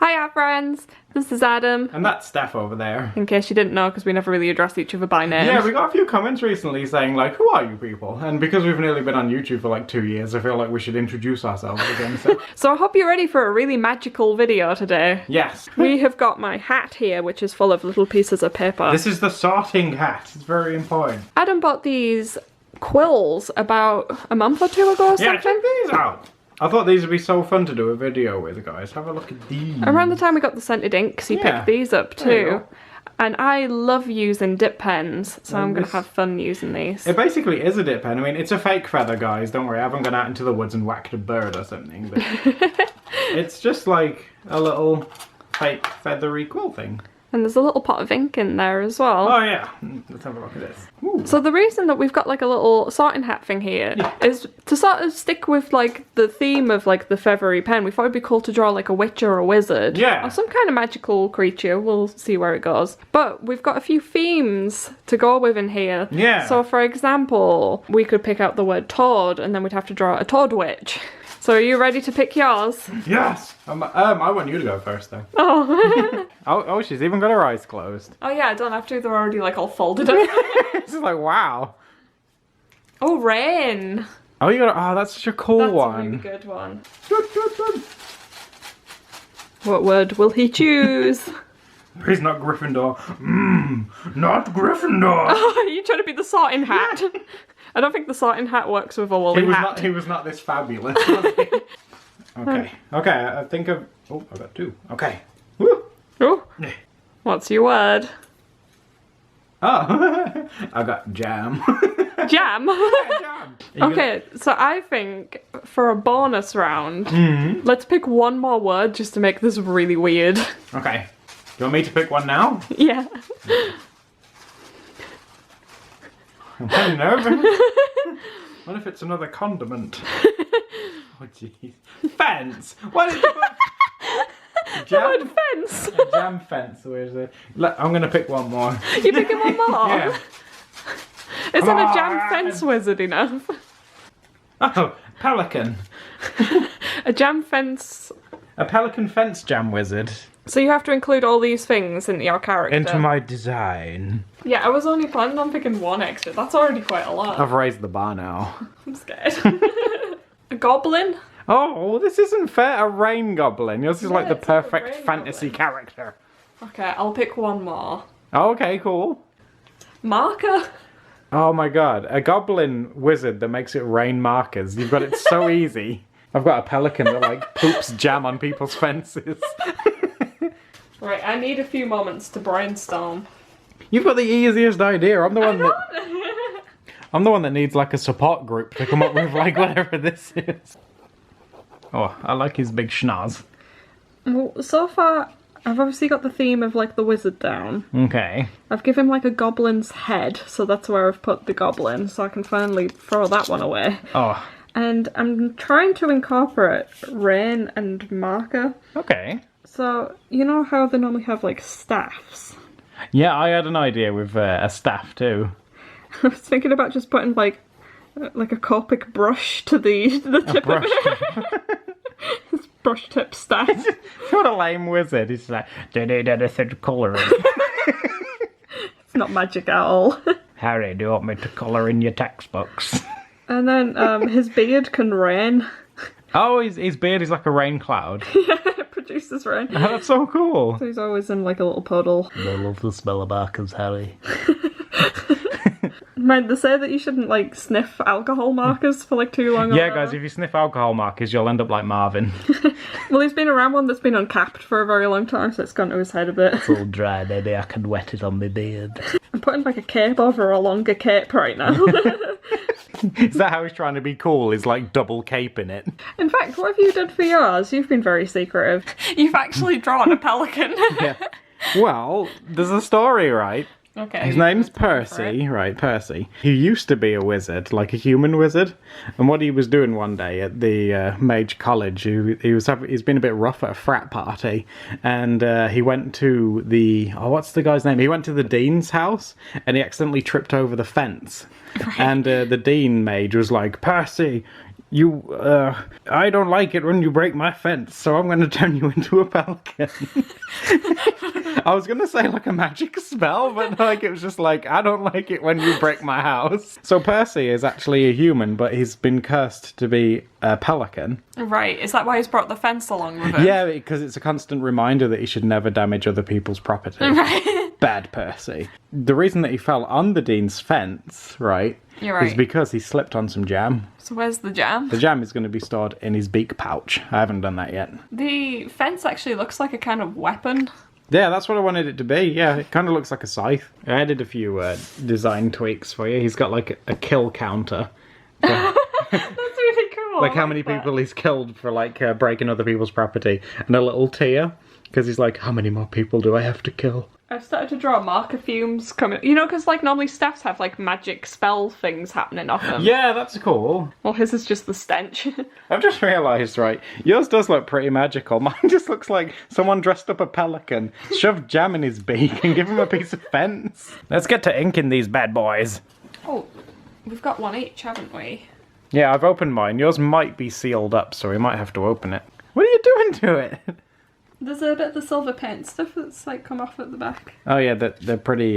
Hiya friends, this is Adam. And that's Steph over there. In case you didn't know, because we never really address each other by name. Yeah, we got a few comments recently saying like, who are you people? And because we've nearly been on YouTube for like 2 years, I feel like we should introduce ourselves again. So I hope you're ready for a really magical video today. Yes. We have got my hat here, which is full of little pieces of paper. This is the sorting hat. It's very important. Adam bought these quills about a month or two ago or something. Yeah, check these out. I thought these would be so fun to do a video with, guys. Have a look at these. Around the time we got the scented inks, he picked these up too. And I love using dip pens, so I'm going to have fun using these. It basically is a dip pen. I mean, it's a fake feather, guys. Don't worry, I haven't gone out into the woods and whacked a bird or something. But it's just like a little fake feathery quill thing. And there's a little pot of ink in there as well. Oh yeah, let's have a look at this. Ooh. So the reason that we've got like a little sorting hat thing here is to sort of stick with like the theme of like the feathery pen. We thought it'd be cool to draw like a witch or a wizard. Yeah. Or some kind of magical creature. We'll see where it goes. But we've got a few themes to go with in here. Yeah. So for example, we could pick out the word toad and then we'd have to draw a toad witch. So are you ready to pick yours? Yes! I want you to go first though. Oh. oh, she's even got her eyes closed. Oh yeah, I don't have to. They're already like all folded up. It's just like, wow. Oh, rain. Oh, you got. Oh, that's such a cool one. That's a really good one. What word will he choose? He's not Gryffindor. Not Gryffindor. Oh, are you trying to be the sorting hat? I don't think the sorting hat works with a woolly hat. He was not this fabulous, was he? Okay. Okay, I think of... Oh, I got two. Okay. Woo. Oh. What's your word? Oh. I got jam. Jam? Yeah, jam. Okay, so I think for a bonus round, let's pick one more word just to make this really weird. Okay. Do you want me to pick one now? Yeah. I'm kind of nervous. What if it's another condiment? Oh jeez. Fence! Why did you put... The word fence! A jam fence, where's it? I'm gonna pick one more. You picking one more? Yeah. Isn't a jam fence wizard enough? Oh, pelican. A jam fence... A pelican fence jam wizard. So you have to include all these things in your character? Into my design. Yeah, I was only planning on picking one extra. That's already quite a lot. I've raised the bar now. I'm scared. A goblin? Oh, this isn't fair. A rain goblin. Yours is like the it's perfect like a rain fantasy goblin. character. Okay, I'll pick one more. Oh, okay, cool. Marker? Oh my god, a goblin wizard that makes it rain markers. You've got it so easy. I've got a pelican that like poops jam on people's fences. Right, I need a few moments to brainstorm. You've got the easiest idea. I'm the one that needs like a support group to come up with like whatever this is. Oh, I like his big schnoz. Well, so far, I've obviously got the theme of like the wizard down. Okay. I've given him like a goblin's head, so that's where I've put the goblin, so I can finally throw that one away. Oh. And I'm trying to incorporate rain and marker. Okay. So, you know how they normally have like staffs? Yeah, I had an idea with a staff too. I was thinking about just putting like a Copic brush to the tip of it. It's brush tip staff. What a lame wizard. He's like, do need anything colouring? It's not magic at all. Harry, do you want me to colour in your textbooks? And then his beard can rain. Oh, his beard is like a rain cloud. Yeah, it produces rain. Oh, that's so cool. So he's always in like a little puddle. I love the smell of markers, Harry. Mind, they say that you shouldn't like sniff alcohol markers for like too long. Yeah, guys, if you sniff alcohol markers, you'll end up like Marvin. Well, he's been around one that's been uncapped for a very long time, so it's gone to his head a bit. It's all dry, maybe I can wet it on my beard. I'm putting like a cape over a longer cape right now. Is that how he's trying to be cool? Is like double caping it? In fact, what have you done for yours? You've been very secretive. You've actually drawn a pelican. Yeah. Well, there's a story, right? Okay. His name's Percy, right, Percy. He used to be a wizard, like a human wizard. And what he was doing one day at the Mage College, he's been a bit rough at a frat party. And he went to the, what's the guy's name? He went to the dean's house and he accidentally tripped over the fence. Right. And the dean mage was like, Percy, I don't like it when you break my fence, so I'm going to turn you into a pelican. I was going to say like a magic spell, but like it was just like, I don't like it when you break my house. So Percy is actually a human, but he's been cursed to be a pelican. Right, is that why he's brought the fence along with him? Yeah, because it's a constant reminder that he should never damage other people's property. Right. Bad Percy. The reason that he fell on the Dean's fence, right, You're right. is because he slipped on some jam. So where's the jam? The jam is going to be stored in his beak pouch. I haven't done that yet. The fence actually looks like a kind of weapon. Yeah, that's what I wanted it to be. Yeah, it kind of looks like a scythe. I added a few design tweaks for you. He's got like a kill counter. That's really cool. Like how many people he's killed for like breaking other people's property. And a little tear. Because he's like, how many more people do I have to kill? I've started to draw marker fumes coming. You know, because like normally staffs have like magic spell things happening off them. Yeah, that's cool. Well, his is just the stench. I've just realised, right, yours does look pretty magical. Mine just looks like someone dressed up a pelican, shoved jam in his beak and give him a piece of fence. Let's get to inking these bad boys. Oh, we've got one each, haven't we? Yeah, I've opened mine. Yours might be sealed up, so we might have to open it. What are you doing to it? There's a bit of the silver paint stuff that's like come off at the back. Oh yeah, they're pretty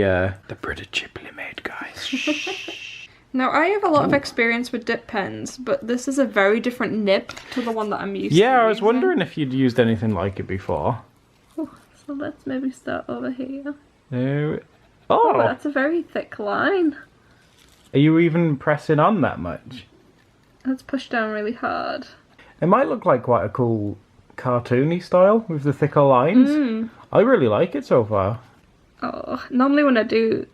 cheaply made, guys. Now, I have a lot of experience with dip pens, but this is a very different nib to the one that I'm used to. Yeah, I was using. wondering if you'd used anything like it before. Oh, so let's maybe start over here. Oh, Oh, that's a very thick line. Are you even pressing on that much? Let's push down really hard. It might look like quite a cool cartoony style with the thicker lines. I really like it so far. Oh, normally when I do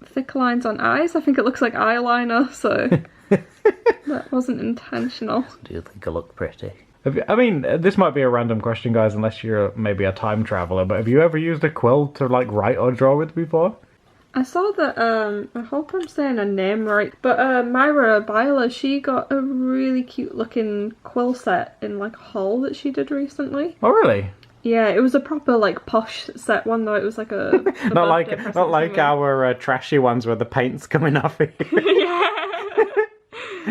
thick lines on eyes, I think it looks like eyeliner, so that wasn't intentional. Do you think I look pretty? I mean, this might be a random question, guys, unless you're maybe a time traveler, but have you ever used a quill to, like, write or draw with before? I saw that, I hope I'm saying her name right, but Myra Byler, she got a really cute looking quill set in like a haul that she did recently. Oh, really? Yeah, it was a proper like posh set one though, it was like a not like our trashy ones where the paint's coming off it. Yeah.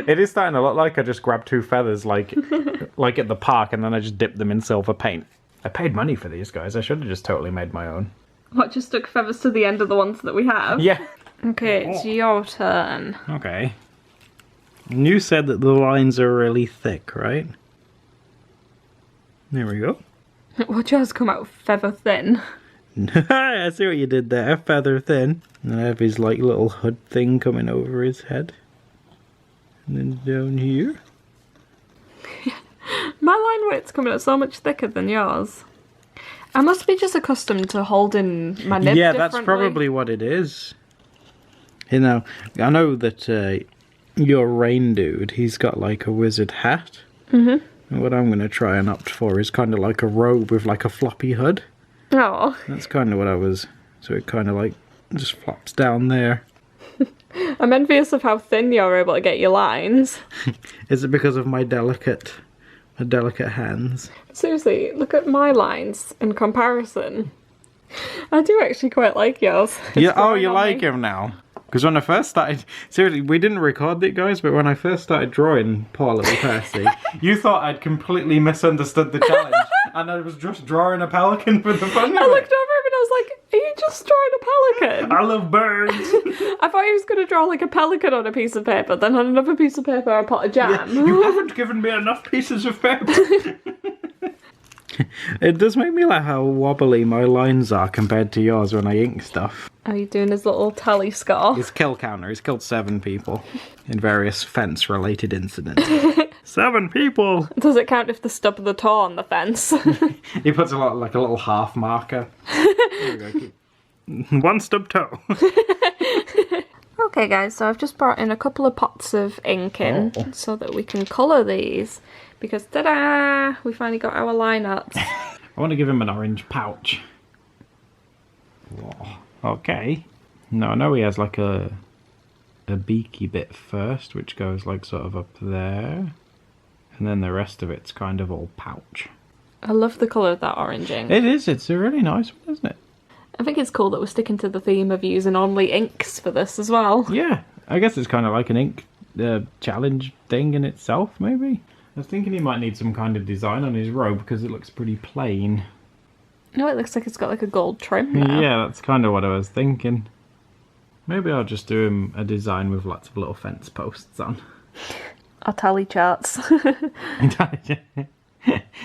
It is starting to look like I just grabbed two feathers like at the park and then I just dipped them in silver paint. I paid money for these, guys. I should have just totally made my own. What, just stuck feathers to the end of the ones that we have? Yeah. Okay, it's your turn. Okay. And you said that the lines are really thick, right? There we go. Watch yours come out feather thin. I see what you did there, feather thin. And I have his like little hood thing coming over his head. And then down here. My line width's coming out so much thicker than yours. I must be just accustomed to holding my nib Yeah, differently. that's probably what it is. You know, I know that your rain dude, he's got like a wizard hat. And what I'm going to try and opt for is kind of like a robe with like a floppy hood. Oh. That's kind of what I was... So it kind of like just flops down there. I'm envious of how thin you're able to get your lines. Is it because of my delicate hands? Seriously, look at my lines in comparison. I do actually quite like yours. Yeah. Oh, you like him now? Because when I first started... Seriously, we didn't record it, guys, but when I first started drawing poor little Percy, you thought I'd completely misunderstood the challenge. And I was just drawing a pelican for the fun of it. I looked over him and I was like, are you just drawing a pelican? I love birds. I thought he was going to draw like a pelican on a piece of paper, then on another piece of paper a pot of jam. Yeah, you haven't given me enough pieces of paper. It does make me laugh how wobbly my lines are compared to yours when I ink stuff. Are you doing his little tally score? His kill counter. He's killed 7 people in various fence-related incidents. 7 people! Does it count if they stub the toe on the fence? He puts a little half marker. There we go. 1 stub toe. Okay guys, so I've just brought in a couple of pots of ink in so that we can colour these. Because, ta-da! We finally got our line arts. I want to give him an orange pouch. Whoa. Okay. No, I know he has like a beaky bit first, which goes like sort of up there. And then the rest of it's kind of all pouch. I love the colour of that orange ink. It is, it's a really nice one, isn't it? I think it's cool that we're sticking to the theme of using only inks for this as well. Yeah, I guess it's kind of like an ink challenge thing in itself, maybe? I was thinking he might need some kind of design on his robe because it looks pretty plain. No, it looks like it's got like a gold trim now. Yeah, that's kind of what I was thinking. Maybe I'll just do him a design with lots of little fence posts on. Or tally charts.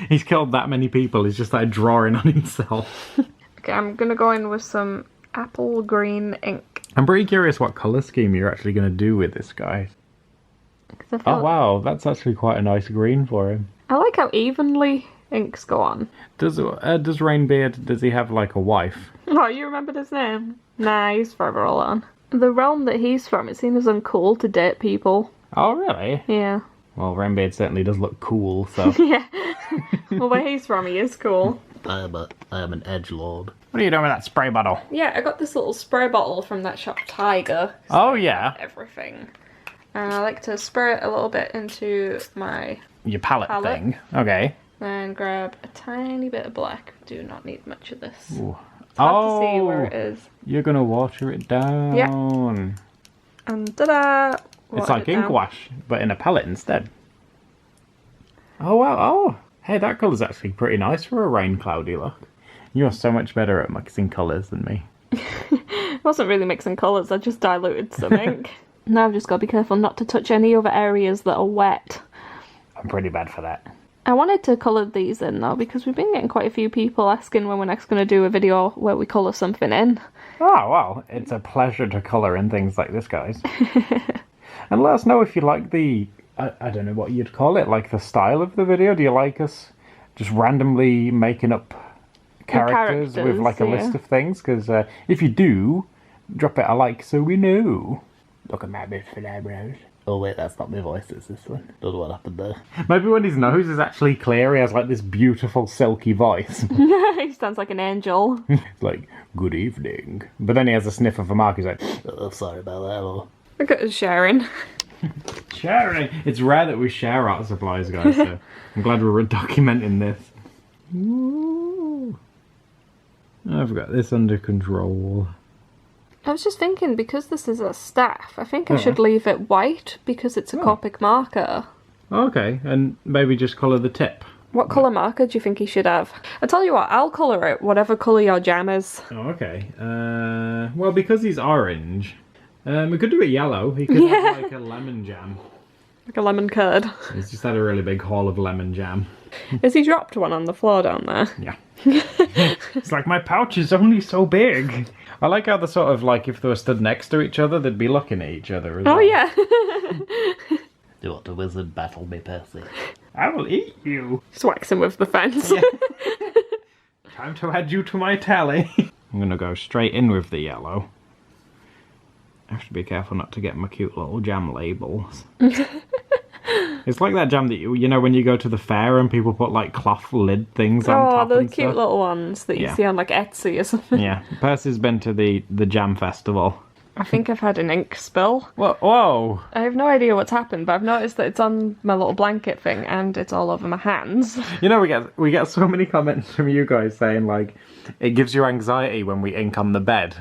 He's killed that many people, he's just like drawing on himself. Okay, I'm gonna go in with some apple green ink. I'm pretty curious what colour scheme you're actually going to do with this guy. Oh wow, that's actually quite a nice green for him. I like how evenly inks go on. Does Rainbeard, does he have like a wife? Oh, you remembered his name? Nah, he's forever alone. The realm that he's from, it's seen as uncool to date people. Oh really? Yeah. Well, Rainbeard certainly does look cool, so... Yeah. Well, where he's from, he is cool. I am an edgelord. What are you doing with that spray bottle? Yeah, I got this little spray bottle from that shop Tiger. Oh yeah? Everything. And I like to spray it a little bit into my Your palette thing. Okay. Then grab a tiny bit of black. Do not need much of this. Ooh. It's hard to see where it is. You're gonna water it down. Yeah. And ta-da! It's like ink wash, but in a palette instead. Oh wow, oh! Hey, that colour's actually pretty nice for a rain cloudy look. You're so much better at mixing colours than me. I wasn't really mixing colours, I just diluted some ink. Now I've just got to be careful not to touch any other areas that are wet. I'm pretty bad for that. I wanted to colour these in though, because we've been getting quite a few people asking when we're next going to do a video where we colour something in. Oh, well, it's a pleasure to colour in things like this, guys. And let us know if you like the, I don't know what you'd call it, like the style of the video. Do you like us just randomly making up characters with like a list of things? Because if you do, drop it a like so we know. Look at my bit for eyebrows. Oh wait, that's not my voice, it's this one. Don't know what happened there. Maybe when his nose is actually clear, he has like this beautiful silky voice. He sounds like an angel. It's like, good evening. But then he has a sniff of a mark, he's like, Oh, sorry about that. Oh. Look at us sharing. sharing. It's rare that we share art supplies, guys, so I'm glad we're documenting this. Ooh. I've got this under control. I was just thinking, because this is a staff, I think I should leave it white because it's a Copic marker. Okay, and maybe just colour the tip. What colour marker do you think he should have? I tell you what, I'll colour it whatever colour your jam is. Oh, okay. Well, because he's orange, we could do it yellow. He could have like a lemon jam. Like a lemon curd. He's just had a really big haul of lemon jam. Has he dropped one on the floor down there? Yeah. It's like, my pouch is only so big. I like how they're sort of like, if they were stood next to each other, they'd be looking at each other as well. Oh, yeah. Do you want a wizard battle me, Percy? I will eat you. Just wax him with the fence. Yeah. Time to add you to my tally. I'm going to go straight in with the yellow. I have to be careful not to get my cute little jam labels. It's like that jam that you know when you go to the fair and people put like cloth lid things on top. Oh, the and cute stuff? little ones that you see on like Etsy or something. Yeah, Percy's been to the jam festival. I think I've had an ink spill. Whoa! I have no idea what's happened, but I've noticed that it's on my little blanket thing and it's all over my hands. You know, we get so many comments from you guys saying like it gives you anxiety when we ink on the bed.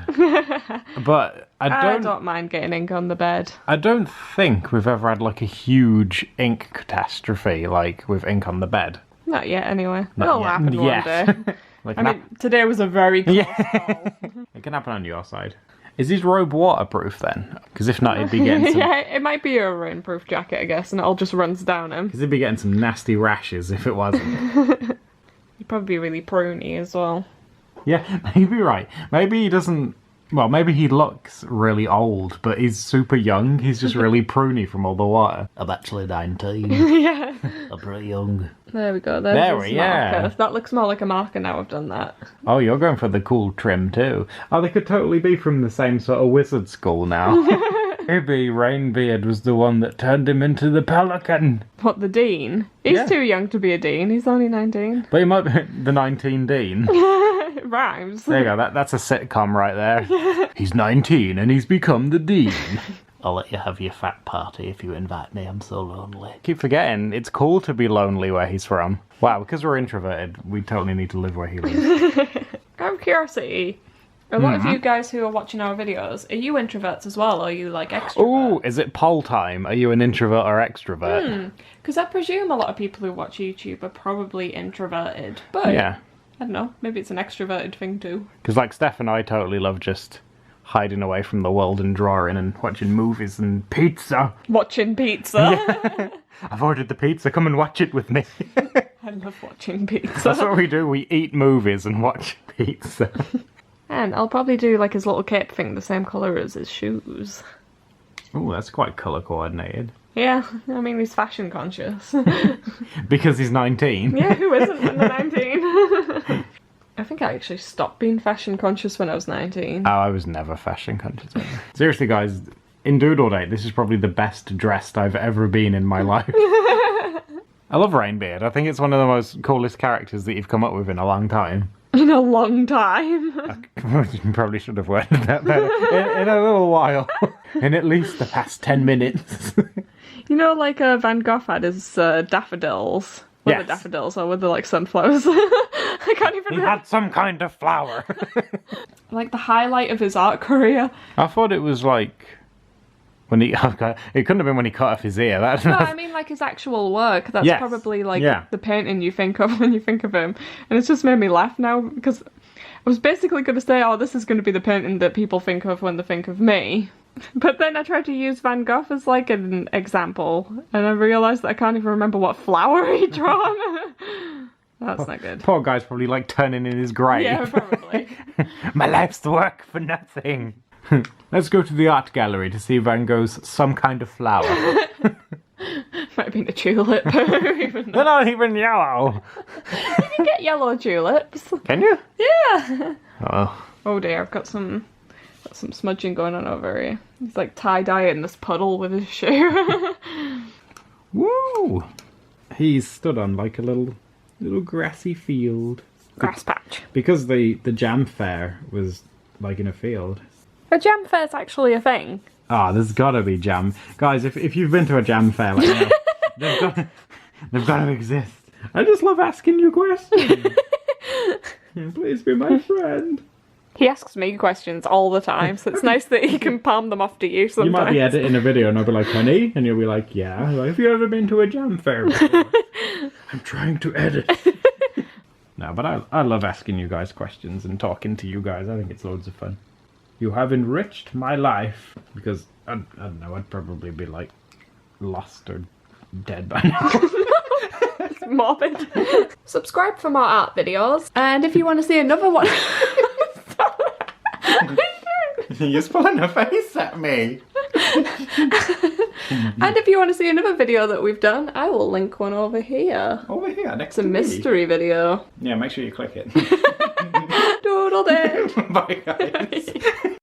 But I don't mind getting ink on the bed. I don't think we've ever had like a huge ink catastrophe like with ink on the bed. Not yet, anyway. Not It'll yet. happen one day. Like I mean, today was a very close call. It can happen on your side. Is his robe waterproof then? Because if not, he'd be getting some... Yeah, it might be a rainproof jacket, I guess, and it all just runs down him. Because he'd be getting some nasty rashes if it wasn't. He'd probably be really pruny as well. Yeah, maybe right. Maybe he doesn't... Well, maybe he looks really old, but he's super young. He's just really pruny from all the water. I'm actually 19. Yeah. I'm pretty young. There we go. There's his marker. yeah. That looks more like a marker now I've done that. Oh, you're going for the cool trim too. Oh, they could totally be from the same sort of wizard school now. Maybe Rainbeard was the one that turned him into the pelican. What, the dean? He's too young to be a dean. He's only 19. But he might be the 19 Dean. It rhymes. There you go. That's a sitcom right there. He's 19 and he's become the dean. I'll let you have your fat party if you invite me. I'm so lonely. Keep forgetting, it's cool to be lonely where he's from. Wow, because we're introverted, we totally need to live where he lives. Out of curiosity, A lot of you guys who are watching our videos, are you introverts as well, or are you like extroverts? Oh, is it poll time? Are you an introvert or extrovert? Because I presume a lot of people who watch YouTube are probably introverted, but Yeah. I don't know, maybe it's an extroverted thing too. Because like Steph and I totally love just hiding away from the world and drawing and watching movies and pizza. Watching pizza. I've ordered the pizza, come and watch it with me. I love watching pizza. That's what we do, we eat movies and watch pizza. And I'll probably do like his little cape thing the same colour as his shoes. Oh, that's quite colour coordinated. Yeah, I mean he's fashion conscious. Because he's 19. Yeah, who isn't when they're 19? I think I actually stopped being fashion conscious when I was 19. Oh, I was never fashion conscious. Seriously, guys, in Doodle Date, this is probably the best dressed I've ever been in my life. I love Rainbeard. I think it's one of the most coolest characters that you've come up with in a long time. In a long time. You probably should have worded that better. In a little while. In at least the past 10 minutes. You know, like Van Gogh had his daffodils. Were Yes. the daffodils or were they like sunflowers? I can't even He remember. had some kind of flower. Like the highlight of his art career. I thought it was like... when he... Okay, it couldn't have been when he cut off his ear. That's, No, I mean like his actual work. That's Yes. probably like Yeah. the painting you think of when you think of him. And it's just made me laugh now because I was basically going to say, oh, this is going to be the painting that people think of when they think of me. But then I tried to use Van Gogh as like an example, and I realised that I can't even remember what flower he'd drawn. That's not good. Poor guy's probably like turning in his grave. Yeah, probably. My life's work for nothing. Let's go to the art gallery to see Van Gogh's Some Kind of Flower. Might have been a tulip. Even They're not even yellow. you can get yellow tulips. Can you? Yeah. Oh. Oh dear, I've got some smudging going on over here. He's like tie-dyeing this puddle with his shoe. Woo! He's stood on like a little grassy field. Grass patch. Because the jam fair was like in a field. A jam fair's actually a thing. Ah, there's gotta be jam. Guys, if you've been to a jam fair like that, they've got to exist. I just love asking you questions. Please be my friend. He asks me questions all the time, so it's nice that he can palm them off to you sometimes. You might be editing a video and I'll be like, honey, and you'll be like, yeah. Like, have you ever been to a jam fair before? I'm trying to edit. No, but I love asking you guys questions and talking to you guys. I think it's loads of fun. You have enriched my life. Because, I don't know, I'd probably be like lost or dead by now. It's morbid. Subscribe for more art videos, and if you want to see another one... You're pulling a face at me. And if you want to see another video that we've done, I will link one over here. Over here, next It's a to me. mystery video. Yeah, make sure you click it. Doodle day. Bye, guys.